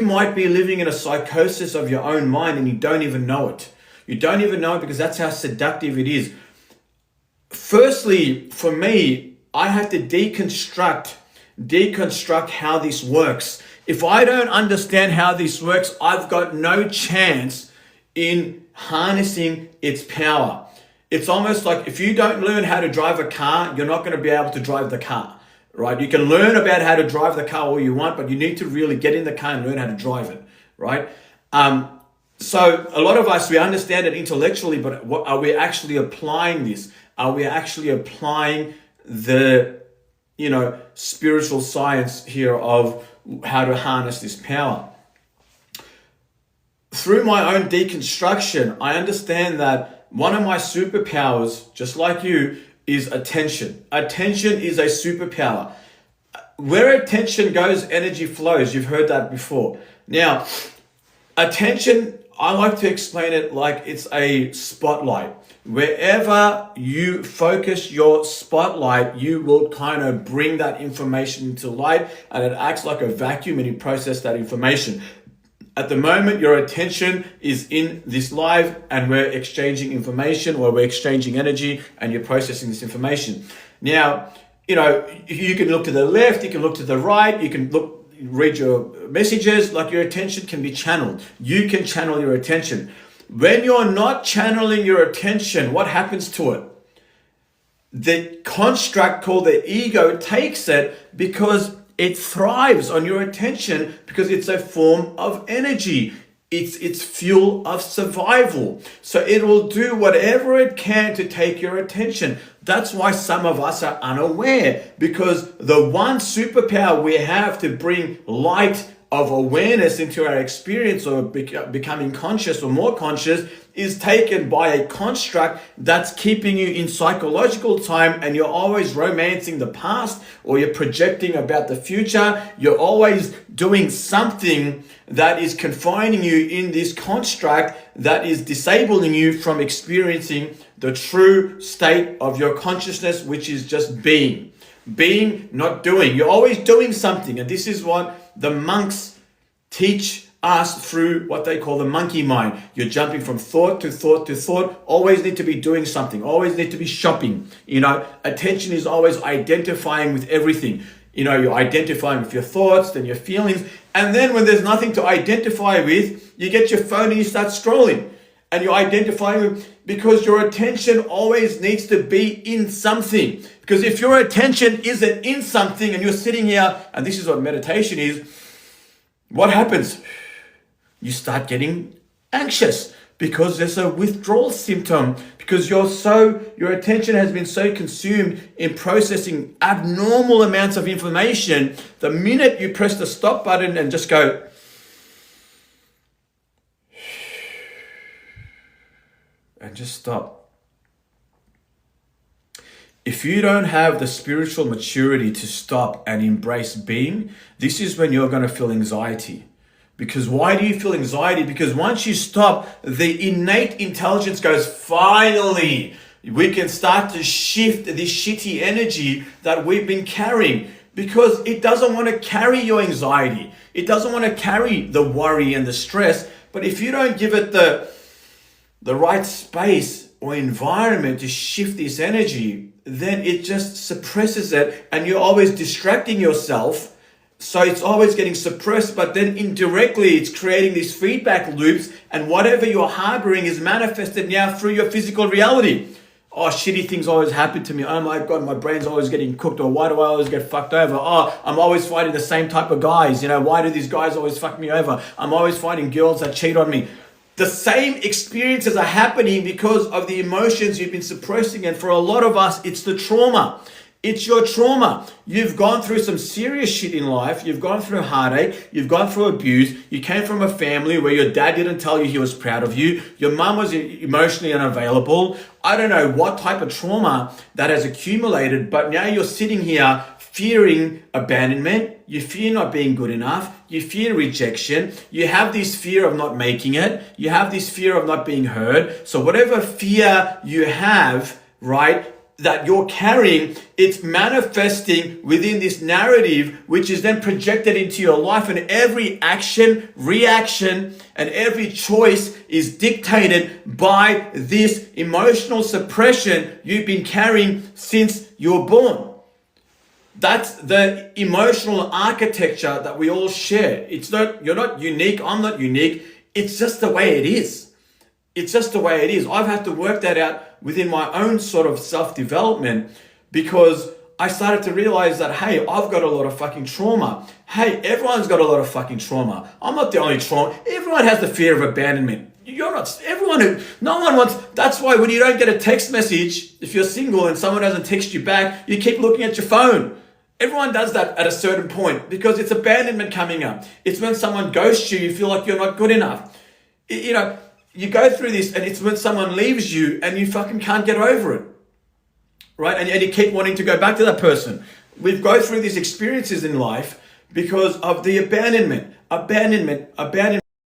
might be living in a psychosis of your own mind and you don't even know it. You don't even know it because that's how seductive it is. Firstly, for me, I had to deconstruct how this works. If I don't understand how this works, I've got no chance in harnessing its power. It's almost like if you don't learn how to drive a car, you're not going to be able to drive the car, right? You can learn about how to drive the car all you want, but you need to really get in the car and learn how to drive it, right? So a lot of us, we understand it intellectually, but are we actually applying this? Are we actually applying the, spiritual science here of how to harness this power? Through my own deconstruction, I understand that one of my superpowers, just like you, is attention. Attention is a superpower. Where attention goes, energy flows. You've heard that before. Now, attention, I like to explain it like it's a spotlight. Wherever you focus your spotlight, you will kind of bring that information into light, and it acts like a vacuum and you process that information. At the moment, your attention is in this live and we're exchanging information, or we're exchanging energy and you're processing this information. Now, you can look to the left, you can look to the right, you can read your messages, like your attention can be channeled. You can channel your attention. When you're not channeling your attention, what happens to it? The construct called the ego takes it because it thrives on your attention, because it's a form of energy. It's fuel of survival. So it will do whatever it can to take your attention. That's why some of us are unaware, because the one superpower we have to bring light of awareness into our experience, or becoming conscious or more conscious, is taken by a construct that's keeping you in psychological time, and you're always romancing the past, or you're projecting about the future. You're always doing something that is confining you in this construct that is disabling you from experiencing the true state of your consciousness, which is just being. Being, not doing. You're always doing something, and this is what the monks teach us through what they call the monkey mind. You're jumping from thought to thought to thought, always need to be doing something, always need to be shopping. Attention is always identifying with everything. You're identifying with your thoughts, then your feelings, and then when there's nothing to identify with, you get your phone and you start scrolling, and you're identifying with, because your attention always needs to be in something. Because if your attention isn't in something and you're sitting here, and this is what meditation is, what happens? You start getting anxious because there's a withdrawal symptom, because your attention has been so consumed in processing abnormal amounts of information. The minute you press the stop button and just go, and just stop. If you don't have the spiritual maturity to stop and embrace being, this is when you're going to feel anxiety. Because why do you feel anxiety? Because once you stop, the innate intelligence goes, finally, we can start to shift this shitty energy that we've been carrying. Because it doesn't want to carry your anxiety. It doesn't want to carry the worry and the stress. But if you don't give it the right space or environment to shift this energy, then it just suppresses it, and you're always distracting yourself. So it's always getting suppressed, but then indirectly it's creating these feedback loops, and whatever you're harboring is manifested now through your physical reality. Oh, shitty things always happen to me. Oh my God, my brain's always getting cooked. Or why do I always get fucked over? Oh, I'm always fighting the same type of guys. Why do these guys always fuck me over? I'm always fighting girls that cheat on me. The same experiences are happening because of the emotions you've been suppressing. And for a lot of us, it's the trauma. It's your trauma. You've gone through some serious shit in life. You've gone through heartache. You've gone through abuse. You came from a family where your dad didn't tell you he was proud of you. Your mum was emotionally unavailable. I don't know what type of trauma that has accumulated, but now you're sitting here fearing abandonment. You fear not being good enough. You fear rejection. You have this fear of not making it. You have this fear of not being heard. So whatever fear you have, right, that you're carrying, it's manifesting within this narrative, which is then projected into your life, and every action, reaction, and every choice is dictated by this emotional suppression you've been carrying since you were born. That's the emotional architecture that we all share. You're not unique, I'm not unique. It's just the way it is. It's just the way it is. I've had to work that out within my own sort of self-development, because I started to realize that, hey, I've got a lot of fucking trauma. Hey, everyone's got a lot of fucking trauma. I'm not the only trauma. Everyone has the fear of abandonment. No one wants, that's why when you don't get a text message, if you're single and someone doesn't text you back, you keep looking at your phone. Everyone does that at a certain point because it's abandonment coming up. It's when someone ghosts you, you feel like you're not good enough. You go through this, and it's when someone leaves you and you fucking can't get over it, right? And you keep wanting to go back to that person. We go through these experiences in life because of the abandonment.